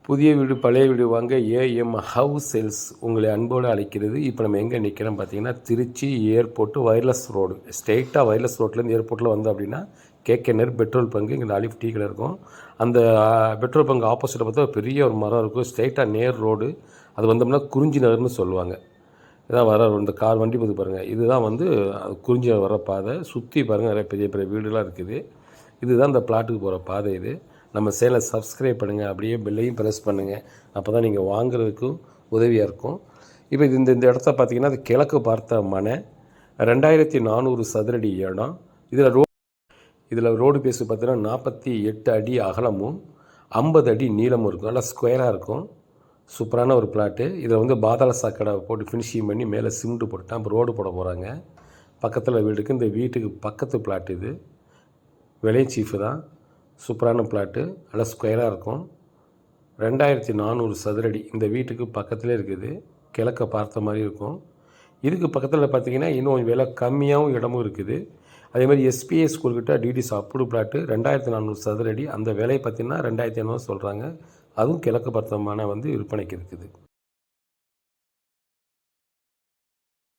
புதிய வீடு பழைய வீடு வாங்க ஏஎம் ஹவுஸ் சேல்ஸ் உங்களை அன்போடு அழைக்கிறது. இப்போ நம்ம எங்கே நிற்கிறோம் பார்த்தீங்கன்னா, திருச்சி ஏர்போர்ட்டு வயர்லெஸ் ரோடு. ஸ்ட்ரெயிட்டாக வயர்லெஸ் ரோட்லேருந்து ஏர்போர்ட்டில் வந்தோம் அப்படின்னா கேகேநகர் பெட்ரோல் பங்கு, இங்கே அலிஃப் டீ கடை இருக்கும். அந்த பெட்ரோல் பங்கு ஆப்போசிட்டில் பார்த்தா பெரிய ஒரு மரம் இருக்கும். ஸ்ட்ரெயிட்டாக நேர் ரோடு. அது வந்தோம்னா குறிஞ்சி நகர்னு சொல்லுவாங்க. இதான் வர இந்த கார் வண்டி போது பாருங்கள். இதுதான் வந்து குறிஞ்சி வர பாதை. சுற்றி பாருங்கள், நிறைய பெரிய பெரிய வீடுலாம் இருக்குது. இதுதான் இந்த பிளாட்டுக்கு போகிற பாதை. இது நம்ம சேனலை சப்ஸ்கிரைப் பண்ணுங்கள், அப்படியே பெல்லையும் ப்ரெஸ் பண்ணுங்கள். அப்போ தான் நீங்கள் வாங்குறதுக்கும் உதவியாக இருக்கும். இப்போ இது இந்த இடத்த பார்த்திங்கன்னா, அது கிழக்கு பார்த்த மனை, 2400 சதுரடி இடம். இதில் ரோடு பேஸு பார்த்திங்கன்னா 48 அடி அகலமும் 50 அடி நீளமும் இருக்கும். நல்லா ஸ்கொயராக இருக்கும். சூப்பரான ஒரு பிளாட்டு. இதில் வந்து பாதாள சாக்கடை போட்டு ஃபினிஷிங் பண்ணி மேலே சிமெண்ட்டு போட்டுட்டான். இப்போ ரோடு போட போகிறாங்க. பக்கத்தில் வீட்டுக்கு, இந்த வீட்டுக்கு பக்கத்து பிளாட் இது. விலை சீஃபு தான். சூப்பரான பிளாட்டு, நல்லா ஸ்கொயராக இருக்கும். 2400 சதுரடி இந்த வீட்டுக்கு பக்கத்துலேயே இருக்குது. கிழக்க பார்த்த மாதிரி இருக்கும். இதுக்கு பக்கத்தில் பார்த்திங்கன்னா இன்னும் விலை கம்மியாகவும் இடமும் இருக்குது. அதேமாதிரி எஸ்பிஐ ஸ்கூல்கிட்ட டிடிஸ் அப்ரூவ் பிளாட்டு 2400 சதுரடி. அந்த விலை பார்த்திங்கன்னா 2500 சொல்கிறாங்க. அதுவும் கிழக்கு பக்கமான வந்து விற்பனைக்கு இருக்குது.